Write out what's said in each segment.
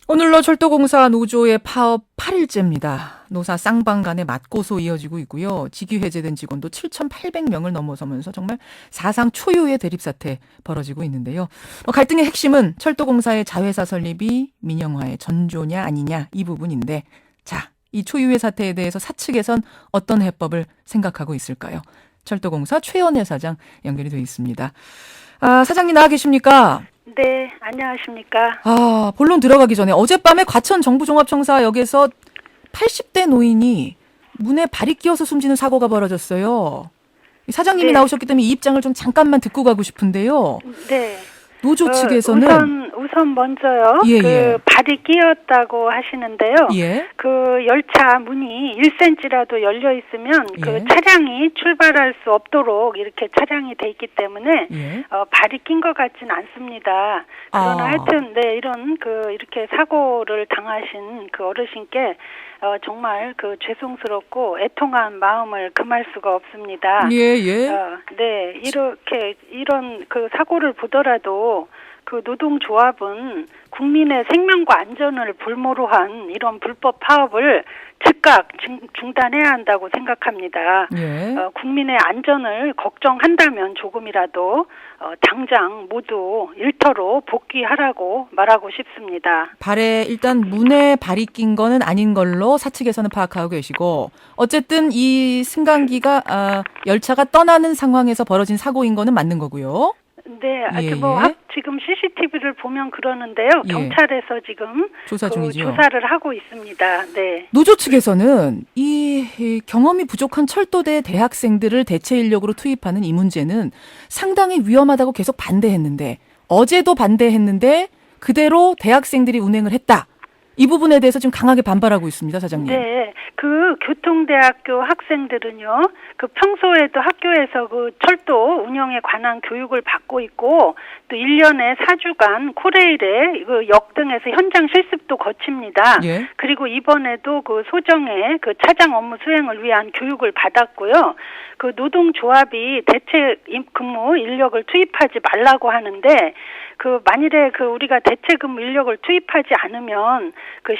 오늘로 철도공사 노조의 파업 8일째입니다. 노사 쌍방 간의 맞고소 이어지고 있고요. 직위 해제된 직원도 7,800명을 넘어서면서 정말 사상 초유의 대립사태 벌어지고 있는데요. 갈등의 핵심은 철도공사의 자회사 설립이 민영화의 전조냐 아니냐 이 부분인데, 자, 이 초유의 사태에 대해서 사측에선 어떤 해법을 생각하고 있을까요? 철도공사 최연애 사장 연결이 되어 있습니다. 사장님 나와 계십니까? 네, 안녕하십니까. 본론 들어가기 전에 어젯밤에 과천 정부종합청사역에서 80대 노인이 문에 발이 끼어서 숨지는 사고가 벌어졌어요. 사장님이 네. 나오셨기 때문에 이 입장을 좀 잠깐만 듣고 가고 싶은데요. 네. 노조 측에서는 우선 먼저요. 예. 발이 끼었다고 하시는데요. 예. 그 열차 문이 1cm라도 열려 있으면 그 예. 차량이 출발할 수 없도록 이렇게 차량이 돼 있기 때문에 예. 발이 낀 것 같진 않습니다. 그러나 하여튼 이런 이렇게 사고를 당하신 그 어르신께 정말 죄송스럽고 애통한 마음을 금할 수가 없습니다. 예. 네, 이런 사고를 보더라도 그 노동조합은 국민의 생명과 안전을 볼모로 한 이런 불법 파업을 즉각 중단해야 한다고 생각합니다. 예. 국민의 안전을 걱정한다면 조금이라도 당장 모두 일터로 복귀하라고 말하고 싶습니다. 발에 일단 문에 발이 낀 거는 아닌 걸로 사측에서는 파악하고 계시고, 어쨌든 이 승강기가 열차가 떠나는 상황에서 벌어진 사고인 거는 맞는 거고요. 네, 지금 CCTV를 보면 그러는데요. 예. 경찰에서 지금 조사 중이죠. 조사를 하고 있습니다. 네. 노조 측에서는 이 경험이 부족한 철도대 대학생들을 대체 인력으로 투입하는 이 문제는 상당히 위험하다고 계속 반대했는데, 어제도 반대했는데 그대로 대학생들이 운행을 했다. 이 부분에 대해서 지금 강하게 반발하고 있습니다, 사장님. 네, 교통대학교 학생들은요, 평소에도 학교에서 철도 운영에 관한 교육을 받고 있고, 또 1년에 4주간 코레일의 역 등에서 현장 실습도 거칩니다. 예. 그리고 이번에도 소정의 차장 업무 수행을 위한 교육을 받았고요. 노동조합이 대체 근무 인력을 투입하지 말라고 하는데, 만일에 우리가 대체 근무 인력을 투입하지 않으면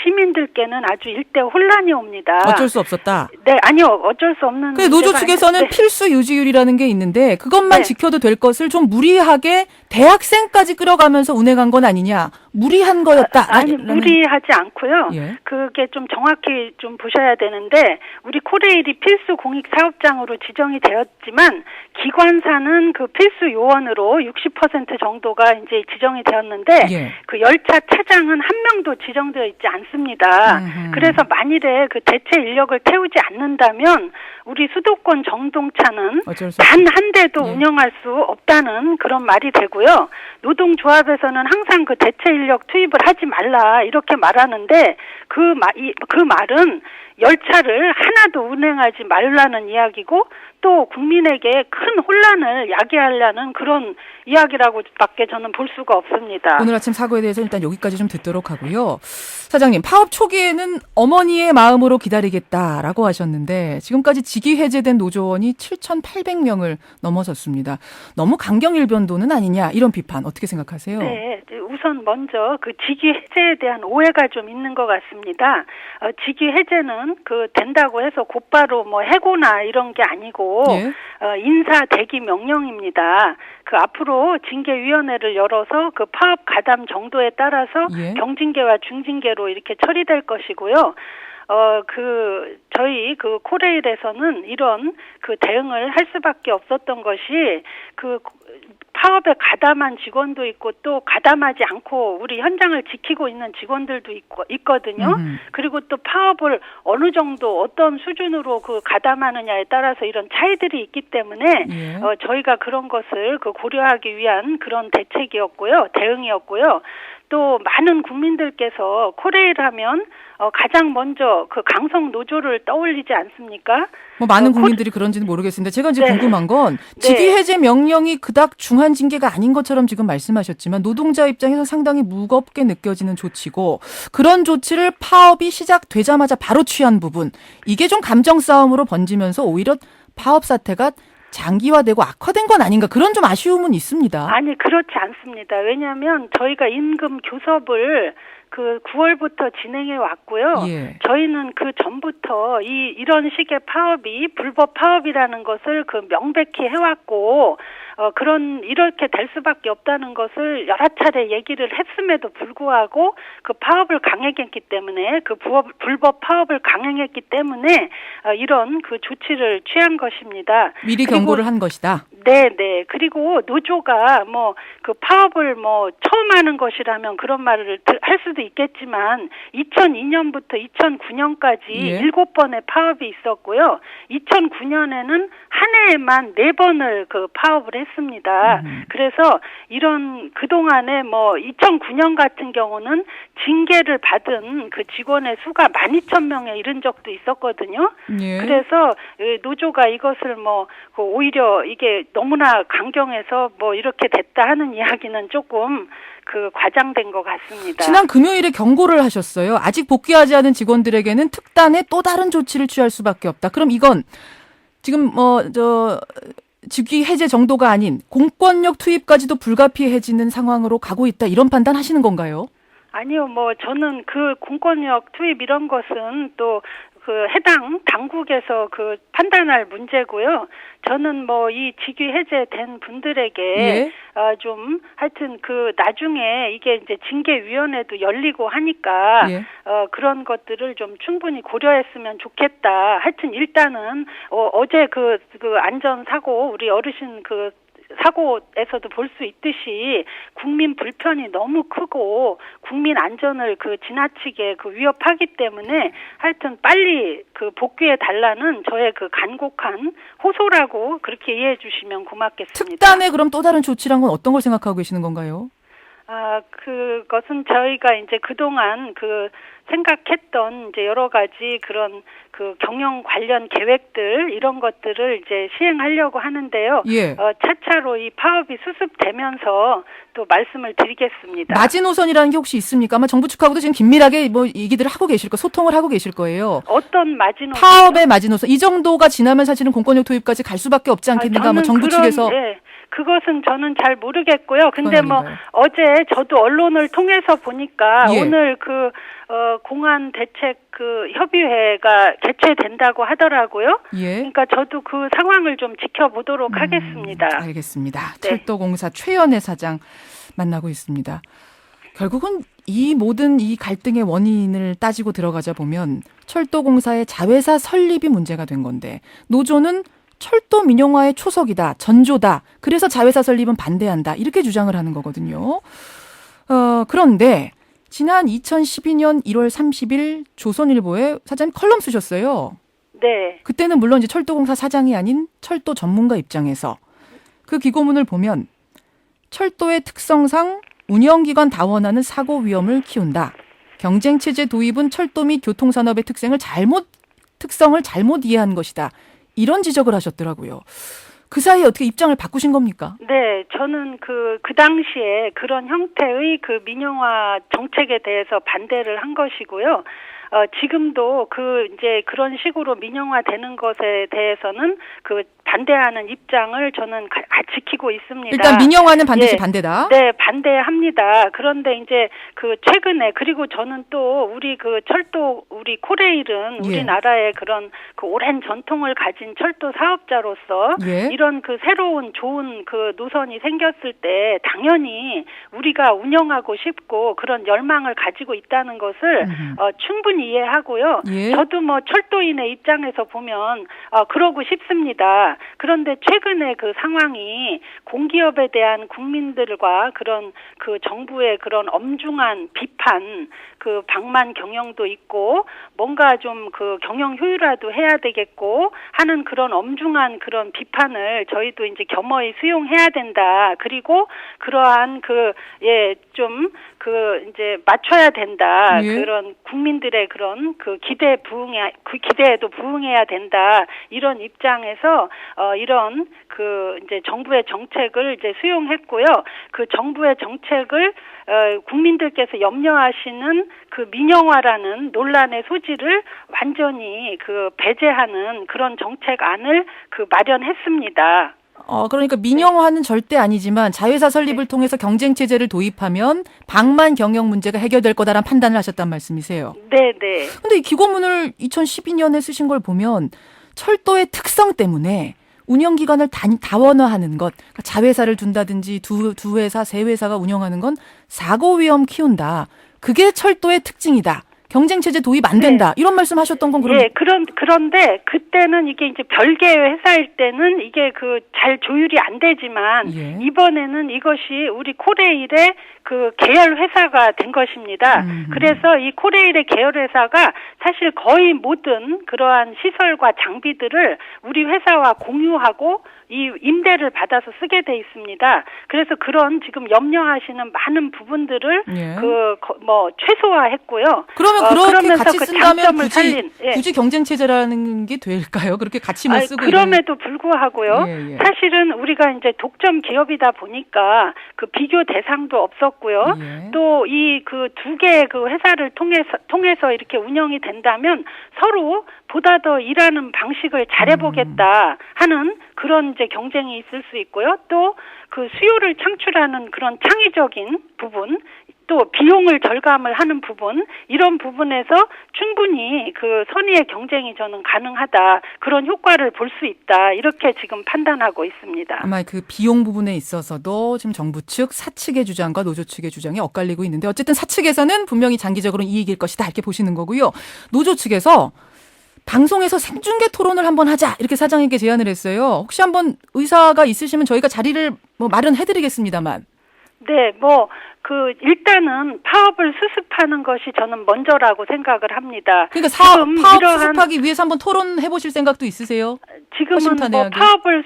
시민들께는 아주 일대 혼란이 옵니다. 어쩔 수 없었다. 네, 아니요. 어쩔 수 없는. 근데 노조 측에서는 필수 유지율이라는 게 있는데 그것만 지켜도 될 것을 좀 무리하게 대학생까지 끌어가면서 운행한 건 아니냐. 무리한 거였다. 무리하지 않고요. 예. 그게 좀 정확히 좀 보셔야 되는데, 우리 코레일이 필수 공익 사업장으로 지정이 되었지만 기관사는 필수 요원으로 60% 정도가 이제 지정이 되었는데, 예. 열차 차장은 한 명도 지정되어 있지 않습니다. 그래서 만일에 대체 인력을 태우지 않는다면 우리 수도권 정동차는 단 한 대도 운영할 수 없다는 그런 말이 되고요. 노동조합에서는 항상 대체 인력 투입을 하지 말라 이렇게 말하는데, 그 말은 열차를 하나도 운행하지 말라는 이야기고, 또 국민에게 큰 혼란을 야기하려는 그런 이야기라고밖에 저는 볼 수가 없습니다. 오늘 아침 사고에 대해서 일단 여기까지 좀 듣도록 하고요. 사장님, 파업 초기에는 어머니의 마음으로 기다리겠다라고 하셨는데 지금까지 직위 해제된 노조원이 7,800명을 넘어섰습니다. 너무 강경일변도는 아니냐, 이런 비판 어떻게 생각하세요? 네, 우선 먼저 직위 해제에 대한 오해가 좀 있는 것 같습니다. 직위 해제는 된다고 해서 곧바로 해고나 이런 게 아니고, 예. 인사 대기 명령입니다. 앞으로 징계위원회를 열어서 파업 가담 정도에 따라서 예. 경징계와 중징계로 이렇게 처리될 것이고요. 저희 코레일에서는 이런 대응을 할 수밖에 없었던 것이 파업에 가담한 직원도 있고, 또 가담하지 않고 우리 현장을 지키고 있는 직원들도 있거든요. 그리고 또 파업을 어느 정도 어떤 수준으로 가담하느냐에 따라서 이런 차이들이 있기 때문에 예. 저희가 그런 것을 고려하기 위한 그런 대응이었고요. 또 많은 국민들께서 코레일 하면 가장 먼저 강성 노조를 떠올리지 않습니까? 많은 국민들이 그런지는 모르겠습니다. 제가 이제 궁금한 건 직위 해제 명령이 그닥 중한 징계가 아닌 것처럼 지금 말씀하셨지만 노동자 입장에서 상당히 무겁게 느껴지는 조치고, 그런 조치를 파업이 시작되자마자 바로 취한 부분, 이게 좀 감정 싸움으로 번지면서 오히려 파업 사태가 장기화되고 악화된 건 아닌가, 그런 좀 아쉬움은 있습니다. 아니, 그렇지 않습니다. 왜냐하면 저희가 임금 교섭을 그 9월부터 진행해 왔고요. 예. 저희는 그 전부터 이런 식의 파업이 불법 파업이라는 것을 그 명백히 해왔고, 이렇게 될 수밖에 없다는 것을 여러 차례 얘기를 했음에도 불구하고 그 파업을 강행했기 때문에, 그 불법 파업을 강행했기 때문에 이런 그 조치를 취한 것입니다. 미리 경고를 한 것이다. 네. 그리고 노조가 그 파업을 처음 하는 것이라면 그런 말을 할 수도 있겠지만 2002년부터 2009년까지 예. 7번의 파업이 있었고요. 2009년에는 한 해에만 4번을 그 파업을 했습니다. 그래서 이런 그동안에 2009년 같은 경우는 징계를 받은 그 직원의 수가 12,000명에 이른 적도 있었거든요. 예. 그래서 노조가 이것을 오히려 이게 너무나 강경해서 이렇게 됐다 하는 이야기는 조금 그 과장된 것 같습니다. 지난 금요일에 경고를 하셨어요. 아직 복귀하지 않은 직원들에게는 특단의 또 다른 조치를 취할 수밖에 없다. 그럼 이건 지금 직위 해제 정도가 아닌 공권력 투입까지도 불가피해지는 상황으로 가고 있다. 이런 판단 하시는 건가요? 아니요, 저는 그 공권력 투입 이런 것은 또 그 해당 당국에서 그 판단할 문제고요. 저는 이 직위 해제된 분들에게 예. 좀 하여튼 그 나중에 이게 이제 징계위원회도 열리고 하니까 예. 그런 것들을 좀 충분히 고려했으면 좋겠다. 하여튼 일단은 어제 그 안전사고 우리 어르신 그 사고에서도 볼 수 있듯이 국민 불편이 너무 크고 국민 안전을 그 지나치게 그 위협하기 때문에 하여튼 빨리 그 복귀해 달라는 저의 그 간곡한 호소라고 그렇게 이해해 주시면 고맙겠습니다. 특단의 그럼 또 다른 조치란 건 어떤 걸 생각하고 계시는 건가요? 그것은 저희가 이제 그동안 그 생각했던 이제 여러 가지 그런 그 경영 관련 계획들 이런 것들을 이제 시행하려고 하는데요. 예. 차차로 이 파업이 수습되면서 또 말씀을 드리겠습니다. 마지노선이라는 게 혹시 있습니까? 아마 정부 측하고도 지금 긴밀하게 얘기들을 하고 계실 소통을 하고 계실 거예요. 어떤 마지노선? 파업의 마지노선. 이 정도가 지나면 사실은 공권력 투입까지 갈 수밖에 없지 않겠는가? 정부 측에서. 네. 그것은 저는 잘 모르겠고요. 근데 어제 저도 언론을 통해서 보니까 예. 오늘 공안 대책 협의회가 개최된다고 하더라고요. 예. 그러니까 저도 그 상황을 좀 지켜보도록 하겠습니다. 알겠습니다. 네. 철도공사 최연애 사장 만나고 있습니다. 결국은 이 모든 이 갈등의 원인을 따지고 들어가자 보면 철도공사의 자회사 설립이 문제가 된 건데 노조는 철도 민영화의 초석이다, 전조다. 그래서 자회사 설립은 반대한다. 이렇게 주장을 하는 거거든요. 그런데 지난 2012년 1월 30일 조선일보에 사장님 컬럼 쓰셨어요. 네. 그때는 물론 이제 철도공사 사장이 아닌 철도 전문가 입장에서 그 기고문을 보면 철도의 특성상 운영기관 다원화는 사고 위험을 키운다. 경쟁체제 도입은 철도 및 교통산업의 특성을 잘못 이해한 것이다. 이런 지적을 하셨더라고요. 그 사이에 어떻게 입장을 바꾸신 겁니까? 네, 저는 그 당시에 그런 형태의 그 민영화 정책에 대해서 반대를 한 것이고요. 지금도 이제 그런 식으로 민영화되는 것에 대해서는 그 반대하는 입장을 저는 지키고 있습니다. 일단 민영화는 반드시 반대다. 네, 반대합니다. 그런데 이제 최근에 그리고 저는 또 우리 우리 코레일은 우리나라의 그런 오랜 전통을 가진 철도 사업자로서 이런 새로운 좋은 노선이 생겼을 때 당연히 우리가 운영하고 싶고 그런 열망을 가지고 있다는 것을 충분히 이해하고요. 저도 철도인의 입장에서 보면 그러고 싶습니다. 그런데 최근에 그 상황이 공기업에 대한 국민들과 그런 정부의 그런 엄중한 비판, 방만 경영도 있고 뭔가 좀 경영 효율화도 해야 되겠고 하는 그런 엄중한 그런 비판을 저희도 이제 겸허히 수용해야 된다. 그리고 그러한 이제 맞춰야 된다. 그런 국민들의 그런 기대에도 부응해야 된다. 이런 입장에서 이런 이제 정부의 정책을 이제 수용했고요. 그 정부의 정책을 국민들께서 염려하시는 민영화라는 논란의 소지를 완전히 배제하는 그런 정책안을 마련했습니다. 그러니까 민영화는 절대 아니지만 자회사 설립을 통해서 경쟁 체제를 도입하면 방만 경영 문제가 해결될 거다라는 판단을 하셨단 말씀이세요. 네. 근데 이 기고문을 2012년에 쓰신 걸 보면 철도의 특성 때문에 운영 기관을 다원화하는 것, 그러니까 자회사를 둔다든지 두 회사, 세 회사가 운영하는 건 사고 위험 키운다. 그게 철도의 특징이다. 경쟁 체제 도입 안 된다. 이런 말씀하셨던 건 그럼? 예, 그런데 그때는 이게 이제 별개의 회사일 때는 이게 잘 조율이 안 되지만 이번에는 이것이 우리 코레일의 계열 회사가 된 것입니다. 그래서 이 코레일의 계열 회사가 사실 거의 모든 그러한 시설과 장비들을 우리 회사와 공유하고 이 임대를 받아서 쓰게 돼 있습니다. 그래서 그런 지금 염려하시는 많은 부분들을 최소화했고요. 그러면 그렇게 같이 쓴다면 예. 굳이 경쟁 체제라는 게 될까요? 그렇게 같이 못 쓰고 그럼에도 불구하고요. 사실은 우리가 이제 독점 기업이다 보니까 비교 대상도 없었고요. 또 이 두 개의 회사를 통해서 이렇게 운영이 된다면 서로 보다 더 일하는 방식을 잘해보겠다 하는 그런 이제 경쟁이 있을 수 있고요. 또 수요를 창출하는 그런 창의적인 부분, 또 비용을 절감을 하는 부분, 이런 부분에서 충분히 선의의 경쟁이 저는 가능하다. 그런 효과를 볼 수 있다. 이렇게 지금 판단하고 있습니다. 아마 비용 부분에 있어서도 지금 정부 측, 사측의 주장과 노조 측의 주장이 엇갈리고 있는데 어쨌든 사측에서는 분명히 장기적으로 이익일 것이다. 이렇게 보시는 거고요. 노조 측에서 방송에서 생중계 토론을 한번 하자. 이렇게 사장님께 제안을 했어요. 혹시 한번 의사가 있으시면 저희가 자리를 마련해드리겠습니다만. 네, 일단은 파업을 수습하는 것이 저는 먼저라고 생각을 합니다. 그러니까 파업 수습하기 위해서 한번 토론해 보실 생각도 있으세요? 지금은 파업을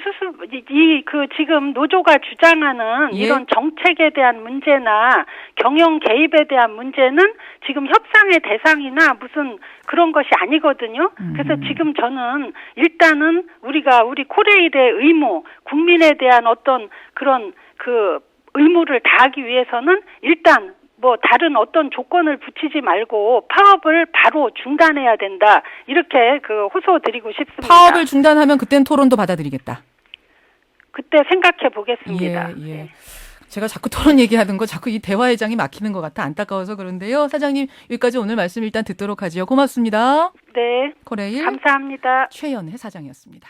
지금 노조가 주장하는 이런 정책에 대한 문제나 경영 개입에 대한 문제는 지금 협상의 대상이나 무슨 그런 것이 아니거든요. 그래서 지금 저는 일단은 우리 코레일의 의무, 국민에 대한 어떤 그런 의무를 다하기 위해서는 일단 다른 어떤 조건을 붙이지 말고 파업을 바로 중단해야 된다. 이렇게 호소드리고 싶습니다. 파업을 중단하면 그때는 토론도 받아들이겠다. 그때 생각해 보겠습니다. 예. 제가 자꾸 토론 얘기하는 거 자꾸 이 대화의 장이 막히는 것 같아 안타까워서 그런데요. 사장님 여기까지 오늘 말씀 일단 듣도록 하지요. 고맙습니다. 네. 코레일 감사합니다. 최연혜 사장이었습니다.